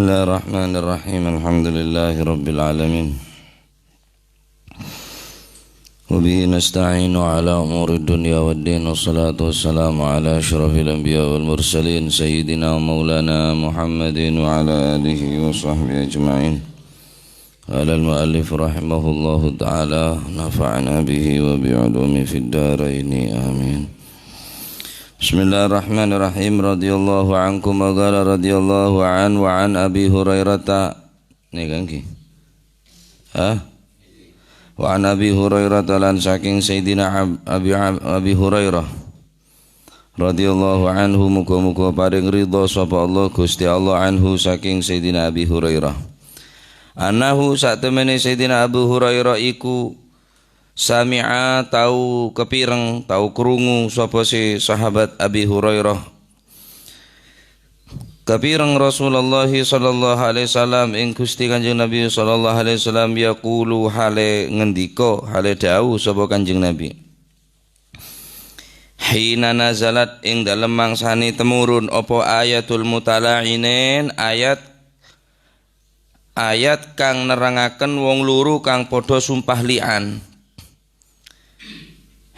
Bismillahirrahmanirrahim. Alhamdulillahirabbil alamin. Wa bihi nasta'inu ala umuri dunya waddin. Wassalatu wassalamu ala asyrafil anbiya wal mursalin sayyidina maulana Muhammadin wa ala alihi wa sahbihi ajma'in. Qala al-muallif rahimahullahu ta'ala nafa'ana bihi wa bi'ulumi fid dharain. Amin. Bismillahirrahmanirrahim. Radhiyallahu ankum wa qala radhiyallahu an wa an Abi Hurairah. Nih kan ki. Wa an Abi Hurairah lan saking Sayyidina Abi Hurairah radhiyallahu anhu, muga-muga paring ridha sapa Allah Gusti Allah anhu saking Sayyidina Abi Hurairah. Anahu sak temene Sayyidina Abu Hurairah iku sami'a tau kepireng tau krungu sapa si sahabat Abi Hurairah kepireng Rasulullah sallallahu alaihi wasallam ing Gusti Kanjeng Nabi sallallahu alaihi wasallam yaqulu hale ngendika hale dawuh sapa Kanjeng Nabi hina nazalat ing dalem mangsane temurun apa ayatul mutala'inin ayat kang nerangaken wong loro kang padha sumpah li'an.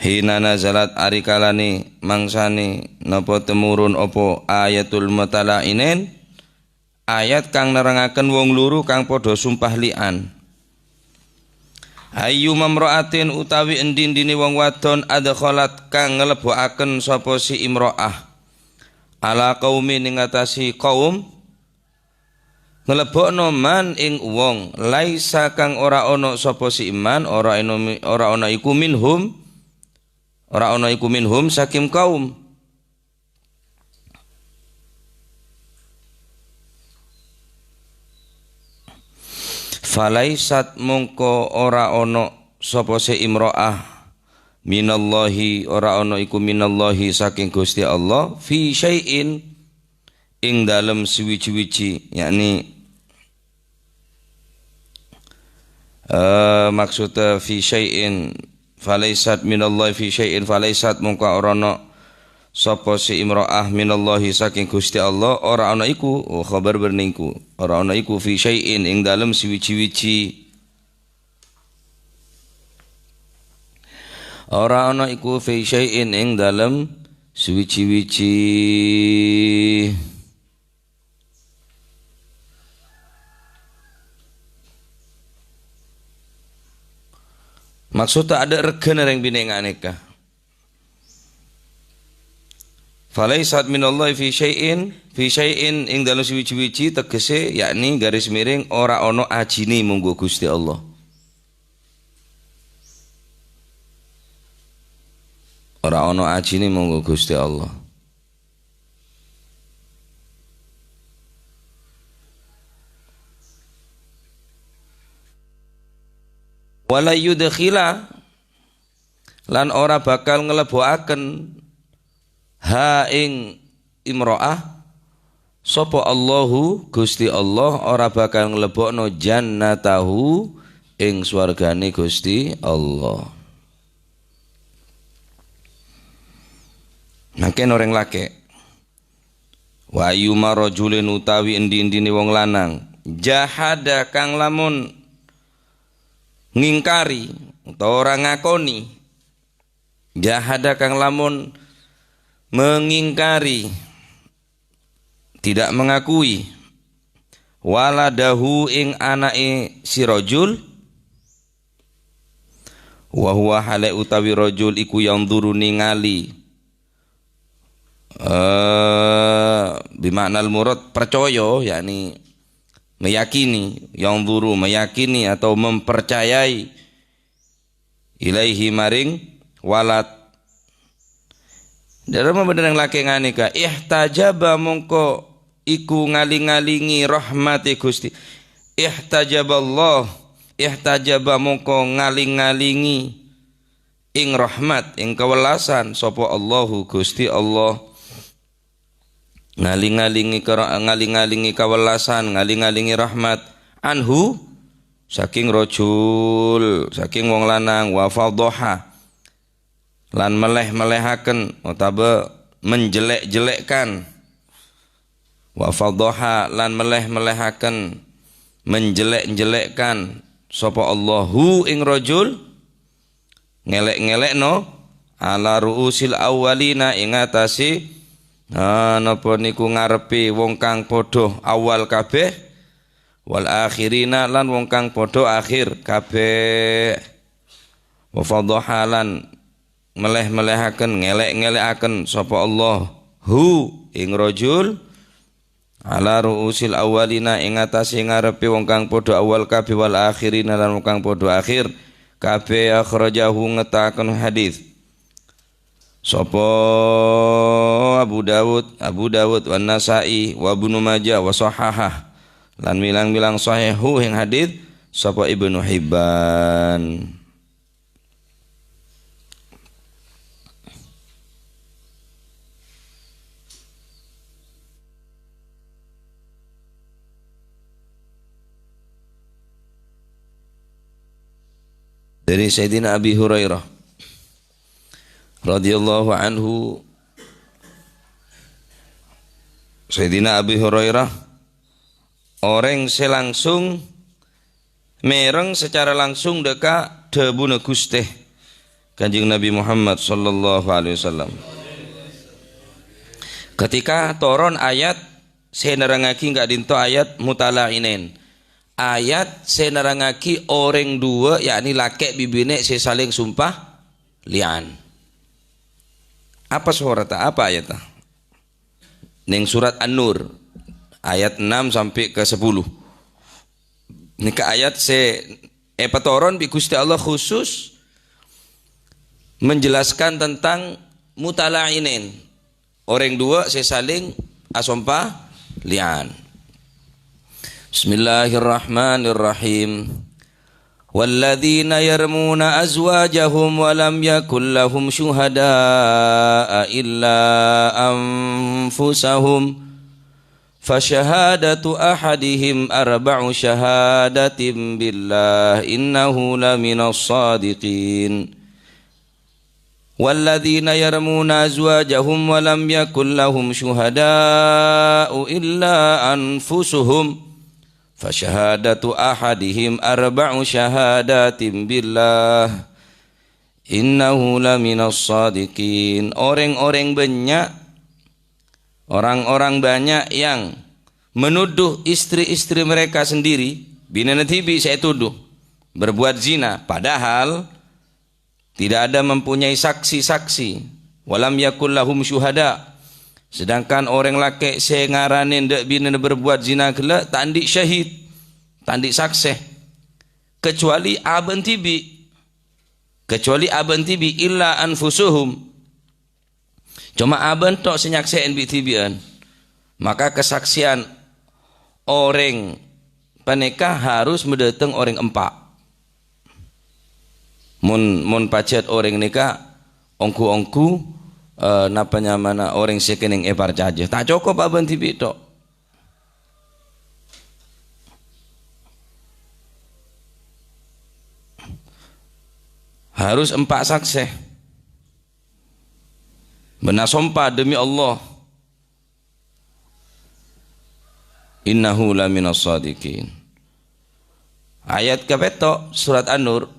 Hina nazalat arikalane mangsane napa temurun apa ayatul mutala'inin ayat kang nerangaken wong loro kang padha sumpah li'an. Ayyu mamra'atin utawi endi-endine wong wadon adkhalat kang nglebokaken sapa si imra'ah ala qaumi ning ngatasi kaum nglebokno man ing wong laisa kang ora ana sapa si iman ora ana iku minhum ora ana iku minhum saking kaum. Falaisat mongko ora ana sapa se imro'ah minallahi ora ana iku minallahi saking Gusti Allah fi syai'in ing dalem suwi-wiji yakni maksudnya fi syai'in falaisat minallahi fi syai'in falaisat mongko ora ana sapa si imra'ah minallahi saking Gusti Allah ora ana iku khabar berningku ora ana iku fi syai'in ing dalem siwiji-wiji ora ana iku fi syai'in ing dalem siwiji-wiji. Maksudnya ada regen yang bina nikah. Falaisat minallahi fi syai'in ing dalam suwi-wiji tegese yakni garis miring ora ono ajine munggo Gusti Allah. Ora ono ajine munggo Gusti Allah. Wala yudkhila lan ora bakal nglebokaken ha ing imro'ah sapa Allahu Gusti Allah ora bakal nglebokno jannatahu ing swargane Gusti Allah. Nangken orang laki wa ayyuma rajulin utawi endi-endine wong lanang jahada kang lamun ngingkari utawa ora ngakoni jahada kang lamun mengingkari tidak mengakui waladahu ing anake si rajul wa huwa hale utawi rajul iku yang duru ningali bimakna al-murad percaya yakni meyakini yang duru meyakini atau mempercayai ilaihi maring walad dalam benerang laki nganika ihtajaba mongko iku ngaling-ngalingi rahmati Gusti ihtajaba mongko ngaling-ngalingi ing rahmat ing kewelasan sapa Allahu Gusti Allah ngaling-ngalingi kawelasan ngaling-ngalingi rahmat anhu saking rajul saking wong lanang wa fadhaha lan meleh-melehaken utawa menjelek-jelekkan Wa fadhaha lan meleh-melehaken menjelek-jelekkan sapa Allahu ing rajul ngelek-ngelekno ala ruusil awwalina ing atase napa niku ngarepe wong kang padha awal kabeh wal akhirina lan wong kang padha akhir kabeh. Wa fadhaha lan meleh-melehaken ngelek-ngelekaken sapa Allah hu ing rajul ala ruusil awalina ing atase ngarepe wong kang padha awal kabeh wal akhirina lan wong kang padha akhir kabeh. Akhrajahu ngetaken hadis sapa Abu Dawud wan Nasa'i wa Ibnu Majah wa sahahah lan milang-milang sahihu ing hadis sapa Ibnu Hibban. Dari Sayyidina Abi Hurairah radhiyallahu anhu, Sayyidina Abi Hurairah orang selangsung mereng secara langsung deka debune Gusti Kanjeng Nabi Muhammad sallallahu alaihi wasallam ketika toron ayat senerangaki enggak dinto ayat mutala'inin, ayat senerangaki orang dua yakni laki bibine se saling sumpah lian. Apa surata apa ayatnya? Ning surat An-Nur ayat 6 sampai ke 10. Nika ayat petoron bi Gusti Allah khusus menjelaskan tentang mutala'inin. Orang dua se saling asumpah lian. Bismillahirrahmanirrahim. Walladzina yarmuna azwajahum wa lam yakul lahum syuhada'a illa anfusahum fashahadatu ahadihim arba'u syahadatin billah innahu laminas shadiqin. Walladzina yarmuna azwajahum wa lam yakul lahum syuhada'u illa anfusuhum fasyahadatu ahadihim arba'u syahadatin billah innahu laminas shadiqin. Orang-orang banyak yang menuduh istri-istri mereka sendiri binanatibi saya tuduh berbuat zina padahal tidak ada mempunyai saksi-saksi. Walam yakul lahum syuhada, sedangkan orang laki sengaranin dek bina berbuat zina gela tandik syahid, tandik sakseh kecuali aban tibi illa anfusuhum, cuma aban tok senyakseen bi tibian. Maka kesaksian orang penikah harus mendatang orang empat. Mun pacet orang nikah ongku napanya mana orang sekening epar caje tak cukup aban tibi tok. Harus empat saksi benar sumpah demi Allah innahu laminas shadiqin. Ayat kapeto surat An-Nur.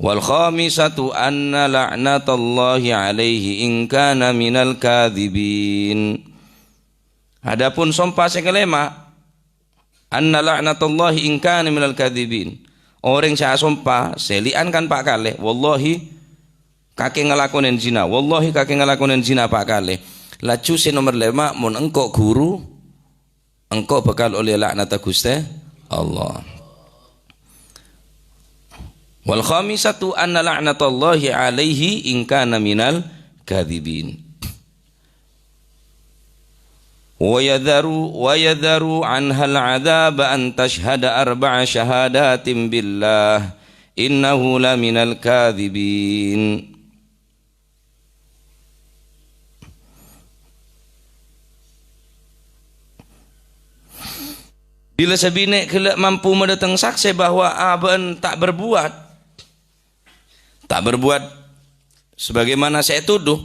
Wal khamisatu anna la'natallahi alaihi in kana minal kadhibin. Adapun sumpah sing kelima anna la'natallahi in kana minal kadhibin. Orang saya sumpah selian kan pak kale wallahi kakek ngelakonin zina, wallahi kakek ngelakonin zina pak kale. Laju si nomor 5 mun engkau guru engkau bakal oleh laknat Gusti Allah. Wal khamisatu anna la'natallahi alaihi in kana minal kadhibin. Wa yadharu anha al-'adhab an tashhada arba'a syahadatin billah innahu laminal kadhibin. Bila sabine kelak mampu mendatang saksi bahwa aban tak berbuat sebagaimana saya tuduh,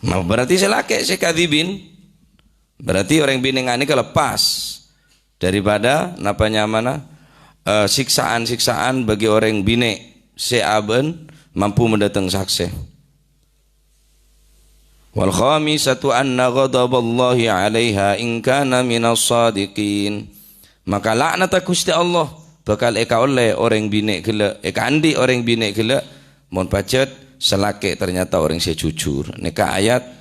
Nah, berarti selake sekadibin. Berarti orang bini ngani kelepas daripada napanya mana siksaan-siksaan bagi orang bini seaben mampu mendatang saksi. Wal khamisatu anna ghadaballahi 'alaiha in kana minas shadiqin. Maka laknat Gusti Allah bakal eka oleh orang bini gele, eka andi orang bini gele mon pacet selake ternyata orang saya jujur. Neka ayat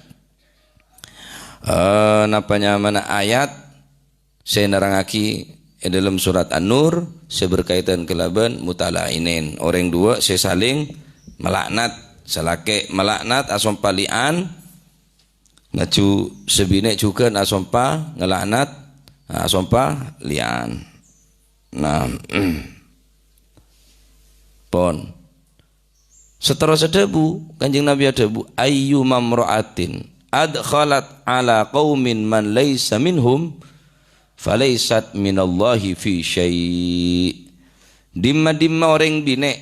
napanya mana ayat saya nerangaki dalam surat An-Nur seberkaitan kelaban mutala'inin orang dua saya saling melaknat selake melaknat asompa lian nacu sebine juga asompa ngelaknat asompa lian. Nah pon seterusnya debu Kanjeng Nabi adebu ayyu mamra'atin adkhalat ala qaumin man laysa minhum falaysat minallahi fi syai'. Dimma orang bine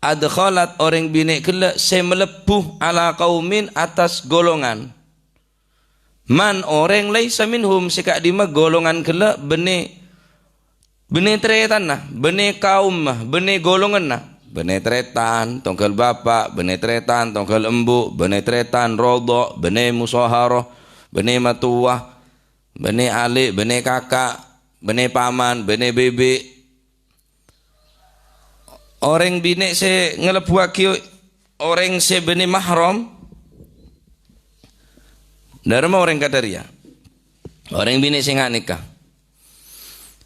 adkhalat orang bine kele se melepuh ala qaumin atas golongan man orang laysa minhum sekak dimma golongan kele bene tretan nah bene kaum mah bene golongan nah bene tretan tongkel bapak, bene tretan tongkel embu, bene tretan rodok, bene musaharoh, bene matuah, bene alik, bene kakak, bene paman, bene bebe. Orang bine se ngelebuaki orang se bene mahram. Dharma orang kadaria. Orang bine se ngak nikah.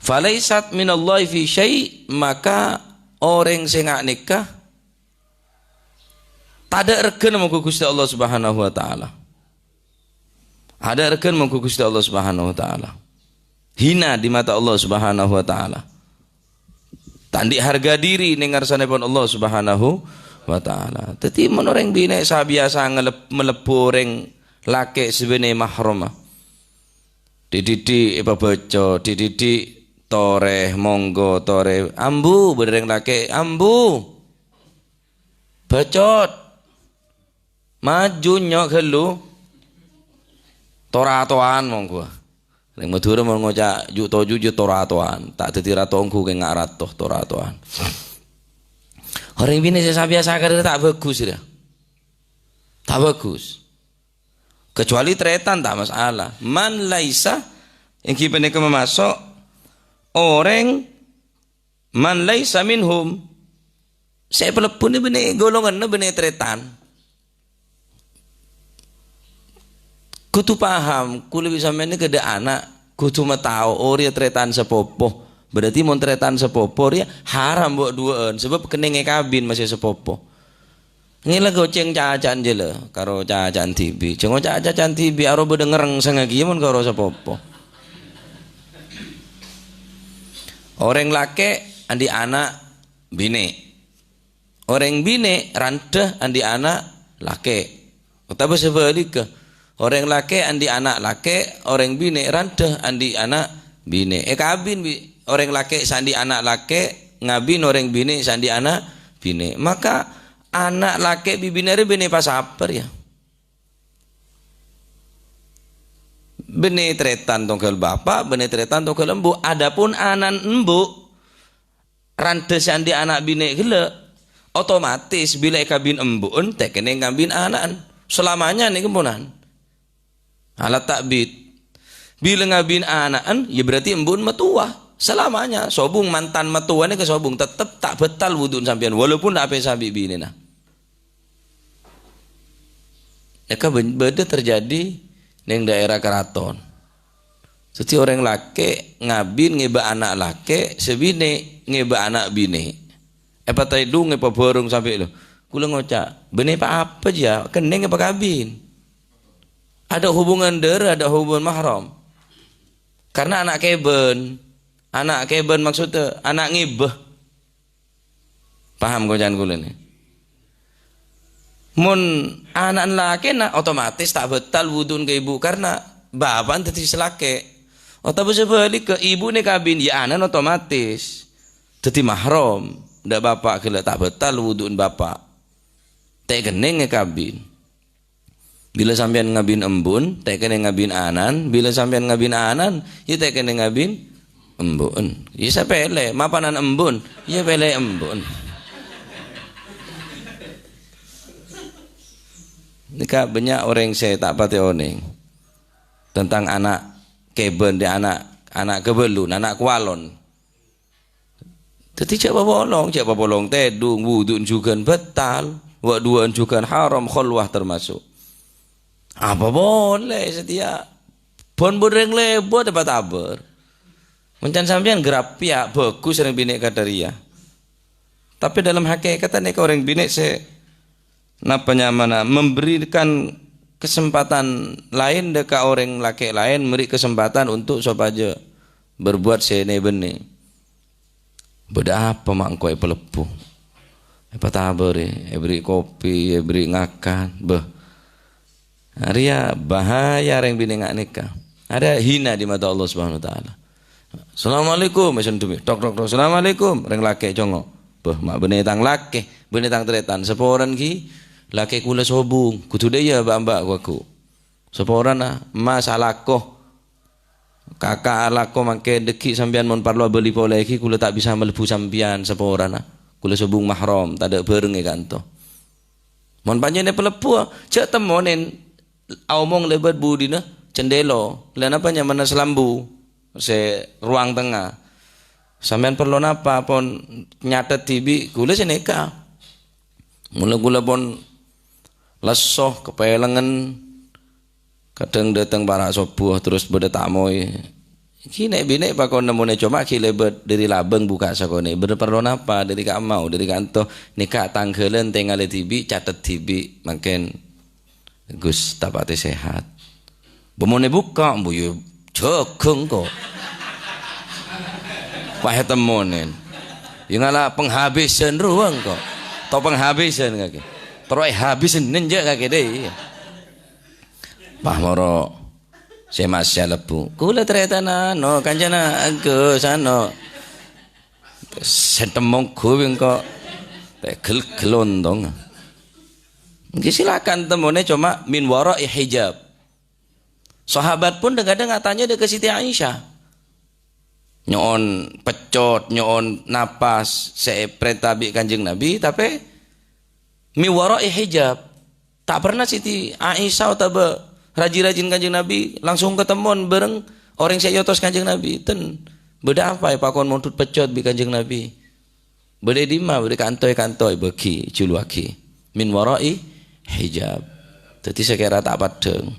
Falaisat minallahi fi syai' maka orang sing ngak nikah tada reken mongko Gusti Allah Subhanahu wa taala. Ada reken mongko Gusti Allah Subhanahu wa taala. Hina di mata Allah Subhanahu wa taala. Tandi harga diri ning ngarsanipun Allah Subhanahu wa taala. Dadi men orang bine sabiasa melebu orang laki sebene mahram. Dididik baca, dididik toreh monggo toreh ambu bereng laki ambu bacot maju nyok helu toratoan monggo ning Madura mon ngocak juto juju toratoan tak dadi ratongku ke ngak ratoh toratoan orang bini saya biasa kare tak bagus ya tak bagus kecuali tretan tak masalah man laisa yang kipene ke memasok orang man laisa minhum saya pelepun ni bene golongan ni bene tretan kutu paham ku lebih sampe ni keda anak kutu matau ori tretan sepopo berarti mon tretan sepopo ya haram buat duaan sebab kenenge kabin masih sepopo ngila goceng cacan je lah karo cacan tibi cengo cacan tibi aro bedengereng sengagi mon karo sepopo. Orang laki andi anak bine. Orang bine ranteh andi anak laki. Tapi sebaliknya orang laki andi anak laki, orang bine ranteh andi anak bine. Kabin orang laki sandi anak laki, ngabin orang bine sandi anak bine. Maka anak laki bibinare bine pas apa ya? Bene tretan tongkel bapak, bene tretan tongkel embu. Adapun anan embu rante sandi anak bine gele otomatis bila kabin embu ente kene ngambin anak selamanya nih kemunan alat takbit bila ngabin anaan ya berarti embun metua selamanya sobung mantan metua nih ke sobung tetep tak betal wudun sampean walaupun tak apa sabi bine nah mereka beda terjadi neng daerah keraton. Jadi orang laki ngabin ngeba anak laki sebine ngeba anak bine. Apa taidung ngeba borong sampai lo. Kula ngocak, bene apa apa aja, keneng apa kabin. Ada hubungan darah, ada hubungan mahram. Karena anak keben maksudnya anak ngibah. Paham kau jangan kula nih. Mun anak laki nak otomatis tak betal wudun ke ibu karena bapak tadi selake. Atau sebalik ke ibu ni kabin ya anak otomatis jadi mahram. Ndak bapak kela tak betal wudun bapak. Tak keneng ke kabin. Bila sampean ngabin embun, tak kena ngabin anan. Bila sampean ngabin anan, ya tak kena ngabin embun. Ya sepele, mapanan embun, ya pele embun. Nika banyak orang saya tak pati oning tentang anak keben di anak kebelun, anak kualon. Jadi cak bolong tedung wudun juga betal, wa duaan juga haram khulwah termasuk. Apa boleh setia pon bodreng lebo dapat aber. Mencan sampean gerap pihak bagus orang binek kadaria. Tapi dalam hakikatnya orang binek napanya mana memberikan kesempatan lain dekat orang laki lain, beri kesempatan untuk sopaja berbuat sene bene. Beda apa mangko pelepu. Apa tabere, beri kopi, beri ngakan, beh. Arya bahaya orang bini ngak nikah. Ada hina di mata Allah Subhanahu wa taala. Assalamualaikum mesin tumi. Tok. Assalamualaikum reng laki congok. Beh mak bene tang laki, bene tang tretan seporan ki laki kula sobung. Kudu daya mbak aku. Seporan mas alako. Kakak alako mangke deki sampean mon parlo beli pole ki kula tak bisa melebu sampean seporan kula sobung mahram tak ada bareng kanto. Mon panjene pelepu cek temonen omong lebat budina cendelo lan apa nyaman selambu se ruang tengah sampean perlu napa pon nyatet tibi kula seneka mula pon lesoh kepelengen kadang datang para sobuh terus beda tamoy iki nek binek pakon nemune cuma ki lebat dari labeng buka sakone bener perlu napa dari ka mau dari kanto nikah tanggelen tengale tibi catet tibi makin Gus tapate sehat. Bemone buka mbuyu jegeng kok. Pahe temonen. Ya ngala penghabisan ruang kok. Tau penghabisan kaki. Terus habisin nenjak kaki deh. Pah moro saya masih lebu. Kula ternyata no kancana Agus ano. Setemong kuwing kok. Tegel gelondong. Silakan temunya cuma min wara'i hijab. Sahabat pun kadang tanya ke Siti Aisyah. Nyon pecot, nyon napas, sepretabi Kanjeng Nabi tapi min wara'i hijab. Tak pernah Siti Aisyah atau rajin-rajin Kanjeng Nabi langsung ketemuan bareng orang saya yotos Kanjeng Nabi. Ten beda apa ya pakon montut pecot bi Kanjeng Nabi. Beda di mana beda kantoi bagi juluaki min wara'i hijab. Jadi saya kira tak padeng.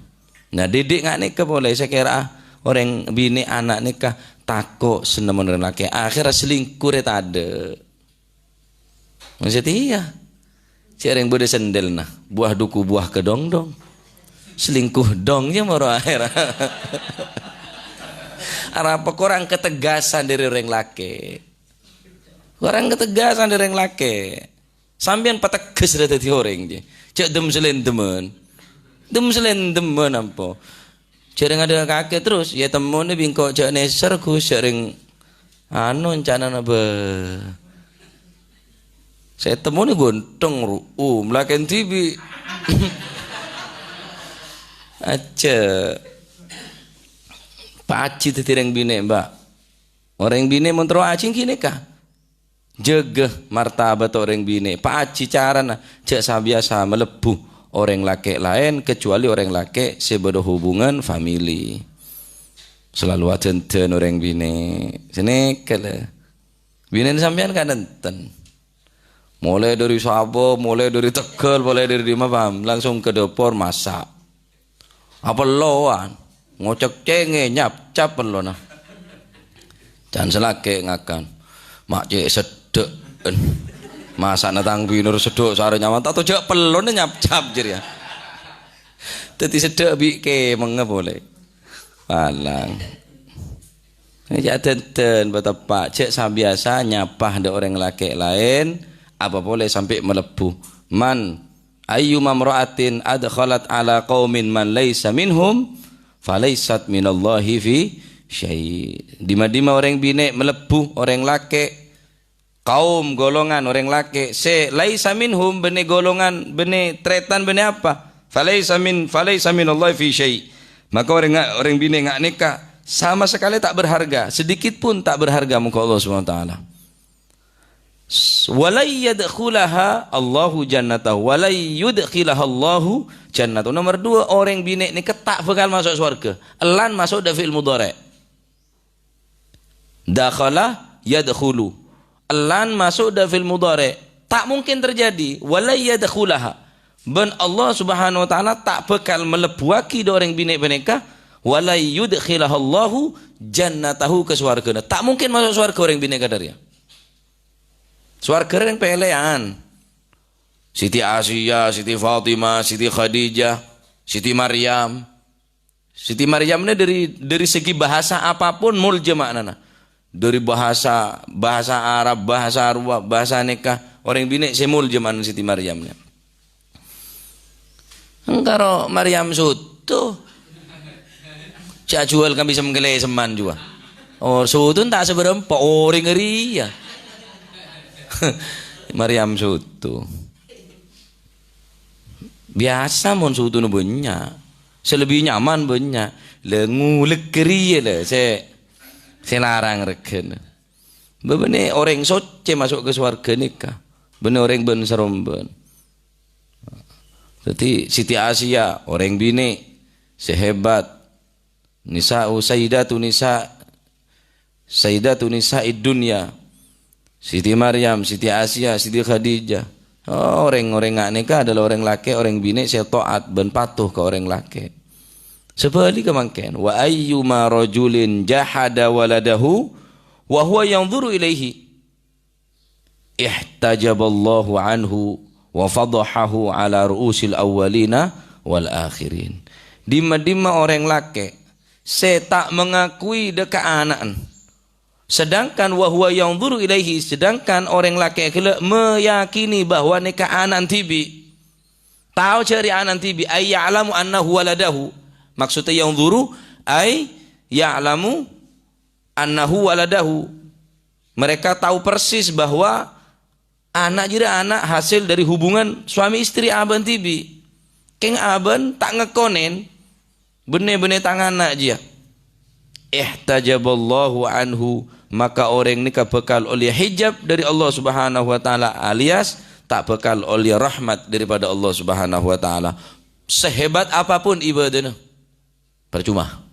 Nah didik ngak nikah boleh saya kira orang bini anak nikah takut senemen orang laki akhirnya selingkuh tak ada. Maksudnya iya. Siapa yang boleh sendel nah buah duku buah kedong dong selingkuh dong ya moro akhir. Apa kurang ketegasan dari orang laki. Kurang ketegasan dari orang laki. Sampean pateges dah tadi orang je. Cek dem selen temen apa? Cereng ada kakek terus ya temen ni bingkok cek neser ku sering anu encana apa? Saya temen ni gontong melakukan TV. Aja. Pak Aci tu tireng bine mbak. Orang bine montro acing kini kah? Jaga martabat orang bine. Pak Aci carana cek sabiasa melepuh orang laki lain kecuali orang laki sebedo hubungan family. Selalu aten orang bine. Sini kala bine sampean kan enten. Mulai dari Sabo, mulai dari Tegal, mulai dari Mapam, langsung ke dapur masak. Apa loan? Ngocok cenge nyap cap lo nah. Jangan selake ngakan. Mak cek sedek masak natang binur sedek sare nyaman tak tojak pelon nyap cap jer ya. Dadi sedek bike menge boleh. Palang. Ya tenten betepak cek sabiasa nyapah de orang laki lain apa boleh sampai melepuh. Man ayyuma mar'atin adkhalat ala qaumin man laysa minhum falaysat minallahi fi syai. Dima-dima orang bine melepuh orang laki kaum golongan orang laki se laisa minhum bene golongan bene tretan bene apa Falaisa min Allah fi syai. Maka orang bini ngak nikah sama sekali tak berharga, sedikit pun tak berharga muka Allah Subhanahu wa taala. Walai yadkhulaha Allahu jannatahu walai yudkhilaha Allahu jannatahu. Nomor 2, orang bini nikah tak bakal masuk surga. Elan masuk da fi'il mudhari'. Dakhala yadkhulu. Elan masuk da fi'il mudhari'. Tak mungkin terjadi. Walai yadkhulaha. Ben Allah Subhanahu wa taala tak bakal melebuaki orang bini nikah walai yudkhilaha Allahu jannatahu ke surga. Tak mungkin masuk surga orang bini nikah dari. Swarga yang pelean. Siti Asia, Siti Fatimah, Siti Khadijah, Siti Maryam. Siti Maryam ini dari segi bahasa apapun mulja maknana. Dari bahasa Arab, bahasa Arab, bahasa nikah, orang bini semul zaman Siti Maryam ini. Engkaro Maryam sutu. Cak jual kan bisa mengelai seman juga. Oh sutu tak seberapa orang ngeri ya. Maryam sutu biasa mon sutu nu banyak selebih nyaman banyak lengu lekeri lah saya larang reken bebeneh orang soce masuk ke surga nikah bener orang ben seromben. Jadi Siti Asia orang bini sehebat Sayyidatu nisa'id dunya. Siti Maryam, Siti Asia, Siti Khadijah. Oh, orang-orang ngak nikah adalah orang laki, orang bini saya taat ben patuh ke orang laki. Sebalik kemangken. Wa ayyuma rajulin jahada waladahu wa huwa yanzuru ilaihi ihtajaballahu anhu wa fadahahu ala ru'usil awwalina wal akhirin. Dima-dima orang laki saya tak mengakui dekat anak. Sedangkan wahwa yang duru ilaihi, sedangkan orang laki-laki meyakini bahwa nikah anak tibi, tahu cari anak tibi, ay ya'lamu annahu waladahu. Maksudnya yang duru ay ya'lamu annahu waladahu. Mereka tahu persis bahwa anak jira anak hasil dari hubungan suami istri aban tibi. Keng aban tak ngekonen, bener-bener tangan anak dia. Ihtajaballahu anhu, maka orang nikah bekal oleh hijab dari Allah Subhanahu wa taala alias tak bekal oleh rahmat daripada Allah Subhanahu wa taala. Sehebat apapun ibadahnya percuma.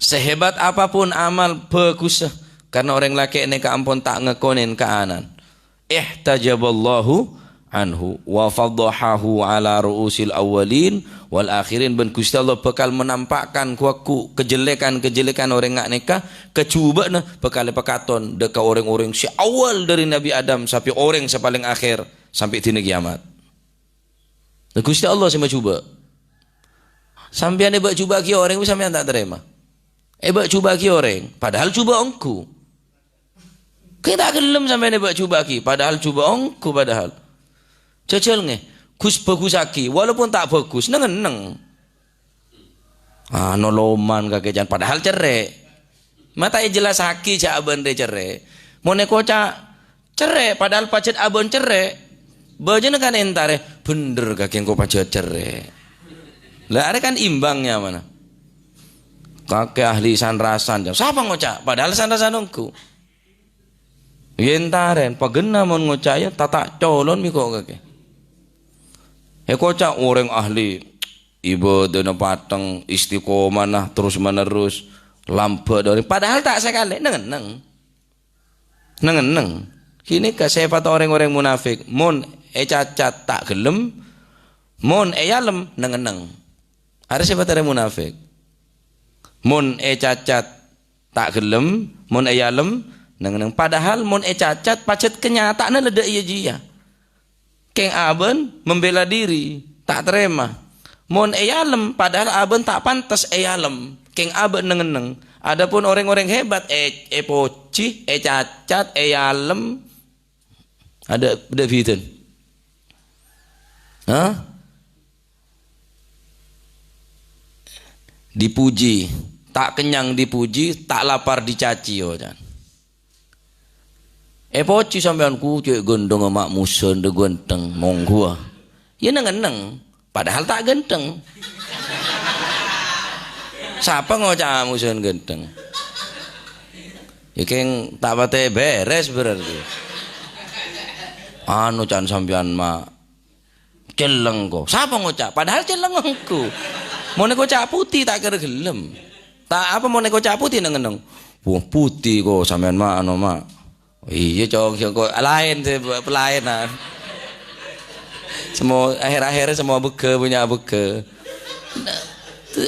Sehebat apapun amal bagus karena orang laki nikah ampun tak ngekonen ke anan. Ihtajaballahu anhu wa fadahahu ala ru'usil awwalin wal akhirin. Ben Gusti Allah bakal menampakkan kuaku kejelekan orang ngak nikah kecuba nah bakal pekaton dekat orang-orang si awal dari Nabi Adam sampai orang sepaling akhir sampai dina kiamat. Gusti Allah sama cuba. Sampean ebak cuba ki orang sampean tak terima. Ebak cuba ki orang padahal cuba engku. Kita gelem sampean ebak cuba ki padahal cuba engku padahal. Jajal nge, Gus bagus aki, walaupun tak bagus, neng. Noloman kakejan, padahal cerai. Mata jelas aki cak aban de cerai. Moneko cak cerai, padahal pacet abon cerai. Bajunya kan entare, bener kakek kau pacet cerai. Lah ada kan imbangnya mana? Kakek ahli sanrasan, siapa ngocak? Padahal sanrasan ongku. Yentaren, pagena mon ngocaya, tata colon miko kakek. Kocak orang ahli ibadah na pateng istiqomah nah terus menerus lambat dari padahal tak sekali neng kini kesifat orang-orang munafik mon cacat tak gelem mon yalem neng ada sifat orang munafik mon cacat tak gelem mon yalem neng padahal mon cacat pacet kenyataan leda iya jia. Keng aben membela diri tak terima mon eyalem padahal aben tak pantas eyalem keng aben neng adapun orang-orang hebat poci cacat eyalem ada Davidin dipuji tak kenyang dipuji tak lapar dicaci poci sampean ku cek gendong mak musen de genteng mong gua ya neng Padahal tak genteng. Siapa ngocamu sen genteng? Iki tak pate beres berarti. Anu can sampean mah celeng kok. Siapa ngocak? Padahal celeng engku. Mau ngocak putih tak kira gelem. Tak apa mau ngocak putih neng. Wah putih kok sampean mah anu mah. Iya cong kok lain pelayanan. Semua akhir-akhirnya semua beke punya beke.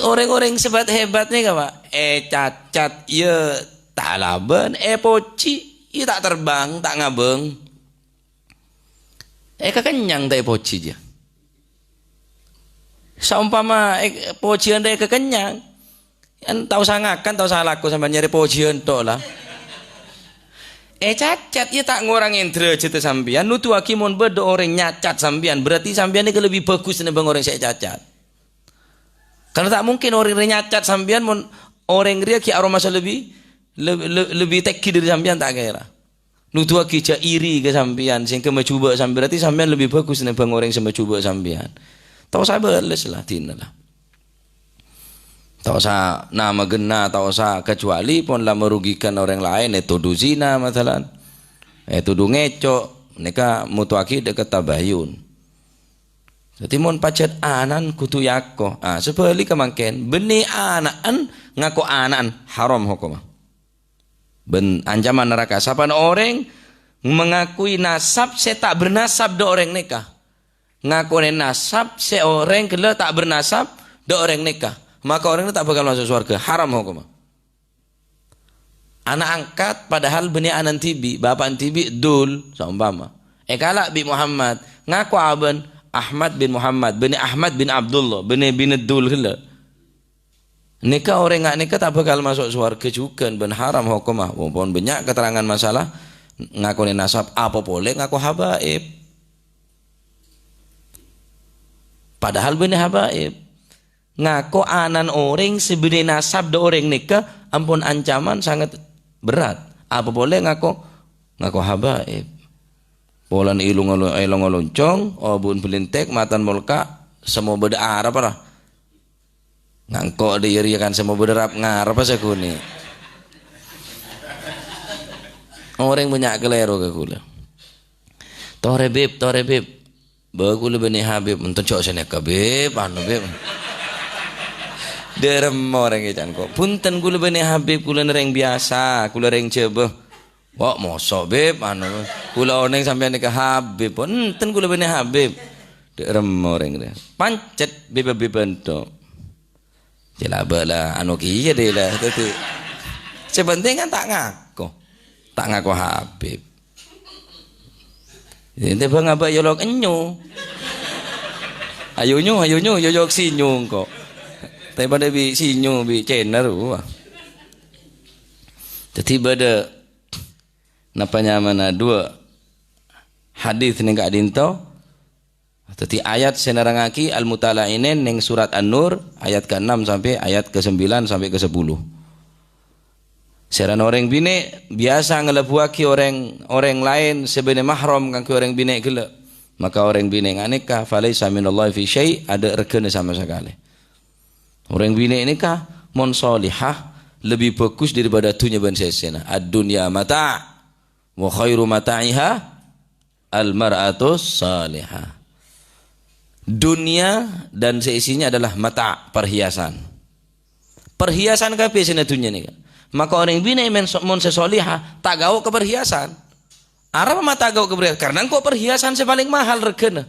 Orang-orang sebat hebat nih Pak. Cacat ya tak laban, poci ya tak terbang, tak ngabeng. Kekenyang tak poci dia. Saumpama pocian dia kekenyang. Kan tahu sangakan, tahu salah aku sampai nyari pocian tok lah. Cacat ya tak ngurangin derajat sampean. Nutu akimun bedo orang nyacat sampean. Berarti sampean ini lebih bagus nih bang orang saya cacat. Karena tak mungkin orang nyacat sampean orang ria ki aroma lebih teki dari sampean tak kira. Nutu aki iri ke sampean sehingga mencoba sampean. Berarti sampean lebih bagus nih bang orang yang mencoba sampean. Tahu saya beles lah tina lah. Tak usah nama gena, tak usah kecuali pun lah merugikan orang lain. Tuduh zina masalah, tuduh ngecok, mereka mutuaki dekat tabayun. Jadi mon pacet anan kutu yako. Sebalik kemangken beni anan ngaku anan haram hukum. Ben ancaman neraka. Sapan orang mengakui nasab saya tak bernasab do orang nikah. Ngaku nasab seorang kela tak bernasab do orang nikah. Maka orang itu tak bakal masuk surga. Haram hukum. Anak angkat padahal beni anan tibi, bapak tibi dul seumpama. Kalak bi Muhammad ngaku aban Ahmad bin Muhammad, beni Ahmad bin Abdullah, beni bin dul kela. Nikah orang ngak nikah tak bakal masuk surga juga. Ben haram hukumah. Walaupun banyak keterangan masalah ngaku nasab apa boleh ngaku habaib. Padahal beni habaib. Ngaku anan orang sebeni nasab do orang nikah ampun ancaman sangat berat. Apa boleh ngaku habaib. Polan ilung loncong, obun belintek matan molka semua beda arab lah. Ngangkok diri kan semua beda ngarap saya kuni. Orang banyak keliru ke kula. Tore beb. Bagul beni habib untuk cok sana ke beb anu beb. Derem orang ikan kok. Punten kula bani Habib kula nereng biasa, kula reng coba. Wah mosok beb anu kula oneng sampean ke Habib. Punten kula bani Habib. Derem orang dia. Pancet beb ento. Jelabala anu kieu deui lah tadi. Sepenting kan tak ngaku Habib. Ente bang apa yolok enyu. Ayunyu yolok sinyu kok. Tapi pada bi sinyu bi channel wah. Jadi pada napanya mana dua hadis ning gak dinto. Jadi ayat senerangaki al-mutala'inin ning surat An-Nur ayat ke-6 sampai ayat ke-9 sampai ke-10. Seran orang bine biasa ngelebuaki orang lain sebene mahram kang orang bine gele. Maka orang bine nganikah falaisa minallahi fi syai ada regane sama sekali. Orang bina ini kah mon solihah lebih bagus daripada dunia ban sesena. Ad-dunya mata' wa khairu mata'iha al-mar'atus salihah. Dunia dan seisinya adalah mata' perhiasan. Perhiasan ka biasanya dunia ni. Maka orang bina mon sesolihah tak gaul ke perhiasan. Arab mata gaul ke perhiasan karena kok perhiasan paling mahal regana.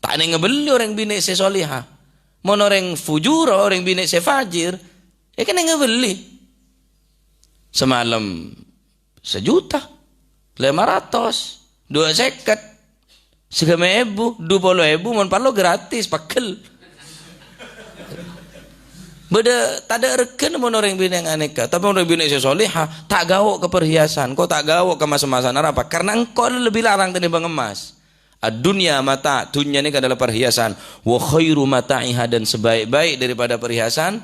Tak ada ngebeli orang bina sesolihah. Mon orang fujur, orang bini sefajir, kan yang beli. Semalam 1.500.000, 500, 250, 1.000, 20.000, mon palo gratis, pakel. Beda tak ada reken mon orang bini yang aneka, tapi orang bini sesolihah tak gawok ke perhiasan, kau tak gawok ke masa-masa apa? Karena engkau lebih larang tenimbang emas. Dunia mata, dunia ini adalah perhiasan. Wa khairu mata'iha dan sebaik-baik daripada perhiasan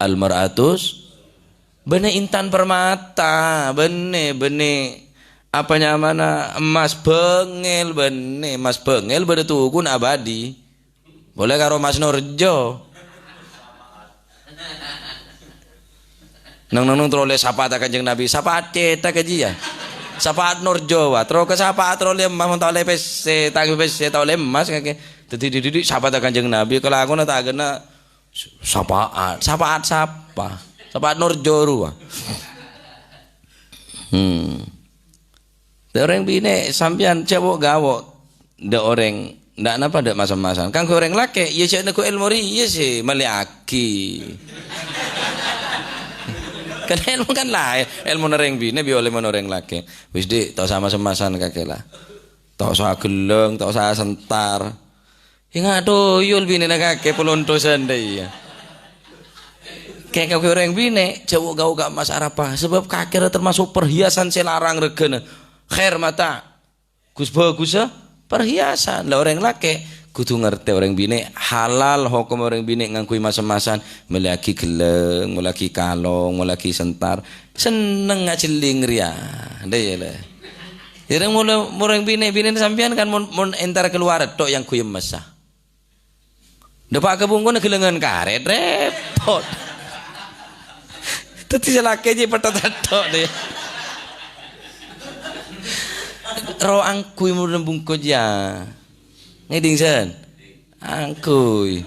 al-mar'atus bene intan permata, bene apanya mana emas bengel bene emas bengel bade tukun abadi. Boleh karo Mas Nurjo. Nang trole sapa ta Kanjeng Nabi, sapa cetak aja ya. Sapa Nurjo wa, tro ke sapa trole Mas tole pes tak pes tole Mas kake. Dadi sapa ta Kanjeng Nabi, kalau aku tak kena sapaat Nurjo ruwa. Orang bine sampean cewek gawok ndak orang ndak napa ndak masam-masam kang orang laki ya sik nek ilmu riya sih meliaki kan ilmu kan lah ilmu orang bine bi oleh orang laki wis dik tok sama semasan kakek lah tok sa geleng tok sa sentar ingat tuyul bine nek kakek pelonto sandai ya kayak orang bine cewek gawok gak mas arapa sebab kakek termasuk perhiasan selarang regana khair mata Gus bagus perhiasan lah orang laki kudu ngerti orang bine halal hukum orang bine ngangkui mas-masan melaki geleng melaki kalong melaki sentar seneng ngajeling ria ndak ya lah ireng orang bine sampean kan mun entar keluar tok yang kuyem mesah depak kebungkun gelengan karet repot tadi selake je petot tok deh ro angkui mun bungko ja ngeding sen angkui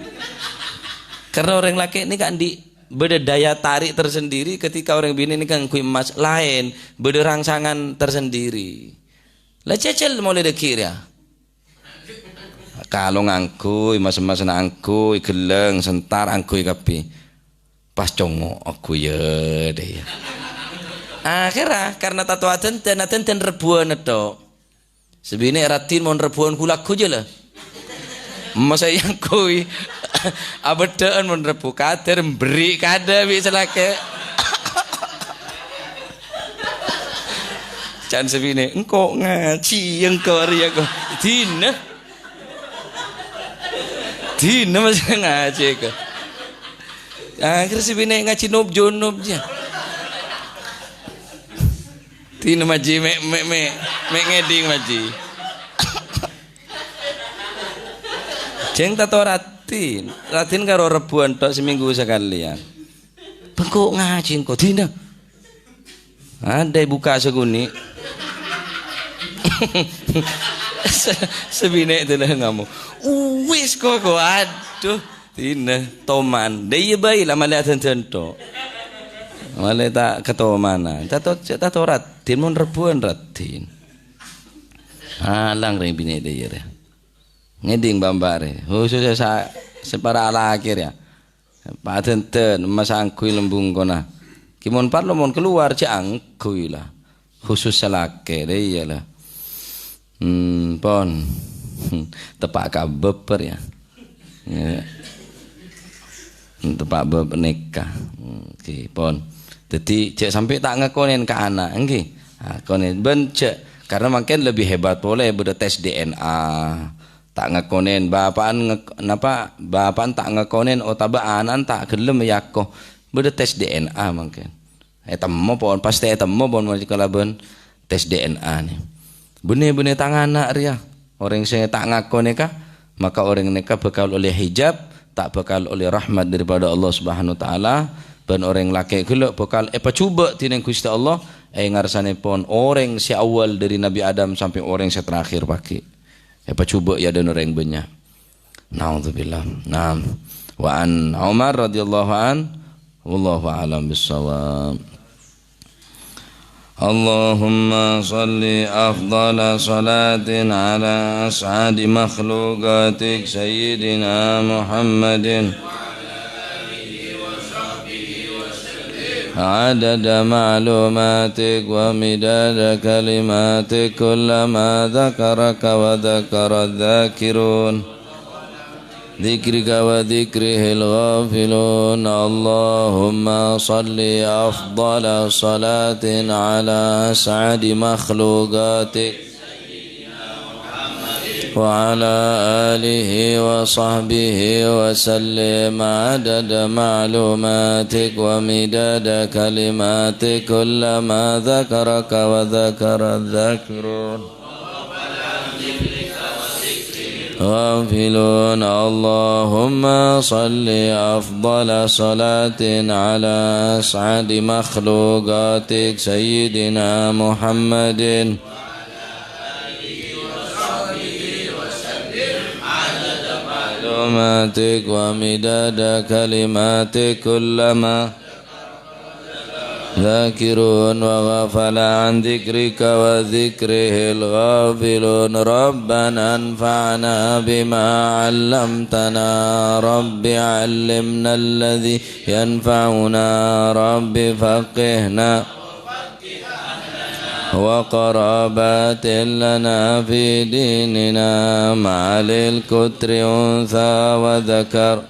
karena orang laki ini kan di beda daya tarik tersendiri ketika orang bini ini kan angkui emas lain beda rangsangan tersendiri lah cecel mulai dekir ya kalau ngangkui mas-mas angkui geleng sentar angkui kapi pas congo aku ya deh ya akhirnya karena tato aten rebuan itu sebini ratin mon rebuan kulak aja lah masa yang kui abadaan mon rebu kader beri kada bisa lake can sebini engkau ngaci engkau ria kau dina masih ngaci kau akhir sebini ngaci nob ya Tino maji me ngeding maji. Jeng tato ratin karo rebuan tok seminggu sekalian. Bengkok ngaji kok dina. Ada buka seguni. Sebine itu lah ngamu. Wis kok aduh dina toman. Daya bayi lah malah tonton. Malah tak ketemu mana. Tato ratin mon rebuan ratin. Alang ring bini dia ya. Ngeding bambare. Khususnya separa ala akhir ya. Patenten masangkui lembung kona. Kimon parlo mon keluar cangkui lah. Khusus selake dia lah. Pon. Tepak kabeper ya. Tepak beb nikah. Oke, pon. Jadi cek sampai tak ngakonin ke anak, enggih. Konin bencek karena makin lebih hebat boleh beda tes DNA. Tak ngakonin bapaan bapaan tak ngakonin otaba anan tak gelem yakoh beda tes DNA makin. Temu pon pasti temu pon kalau ben tes DNA nih. Bener-bener tangan anak ria. Orang saya tak ngakoni kah maka orang mereka bakal oleh hijab tak bakal oleh rahmat daripada Allah Subhanahu Wa Taala. Dan orang laki gelok bakal cuba tineng Gusti Allah ngarsane pon orang si awal dari Nabi Adam sampai orang si terakhir pakai cuba ya dan orang banyak. Naudzubillah. Naam. Wa an Umar radhiyallahu an wallahu a'lam bissawab. Allahumma salli afdala salatin ala as'adi makhluqatik sayyidina Muhammadin عدد معلوماتك ومداد كلماتك كلما ذكرك وذكر الذاكرون ذكرك وذكره الغافلون اللهم صل أفضل صلاة على أسعد مخلوقاتك وعلى آله وصحبه وسلم عدد معلوماتك ومداد كلماتك كلما ذكرك وذكر الذاكرون غافلون. اللهم صل أفضل صلاة على أسعد مخلوقاتك سيدنا محمد معلوماتك ومداد كلماتك كلما ذاكرون وغفل عن ذكرك وذكره الغافلون. ربنا انفعنا بما علمتنا رب علمنا الذي ينفعنا رب فقهنا وقرابات لنا في ديننا مع للكتر أنثى وذكر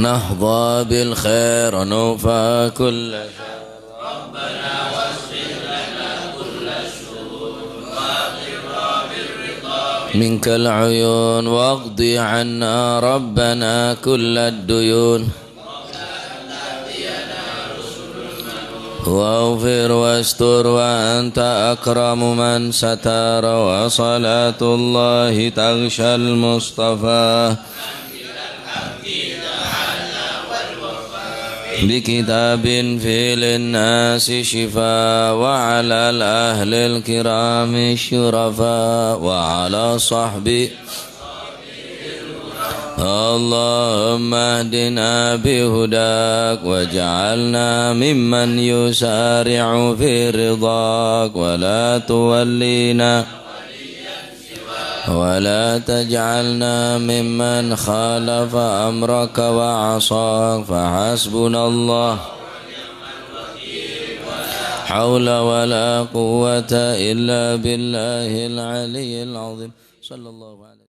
نحظى بالخير نوفى كل شر. ربنا واصلح لنا كل الشرور واغفرنا بالرضا منك العيون واقض عنا ربنا كل الديون واغفر واستر وأنت أكرم من ستر. وصلاة الله تغشى المصطفى بكتاب في للناس شفاء وعلى الأهل الكرام الشرفاء وعلى صحبه. اللهم اهدنا بهداك واجعلنا ممن يسارع في رضاك ولا تولينا ولا تجعلنا ممن خالف أمرك وعصاك. فحسبنا الله حول ولا قوة إلا بالله العلي العظيم. صلى الله عليه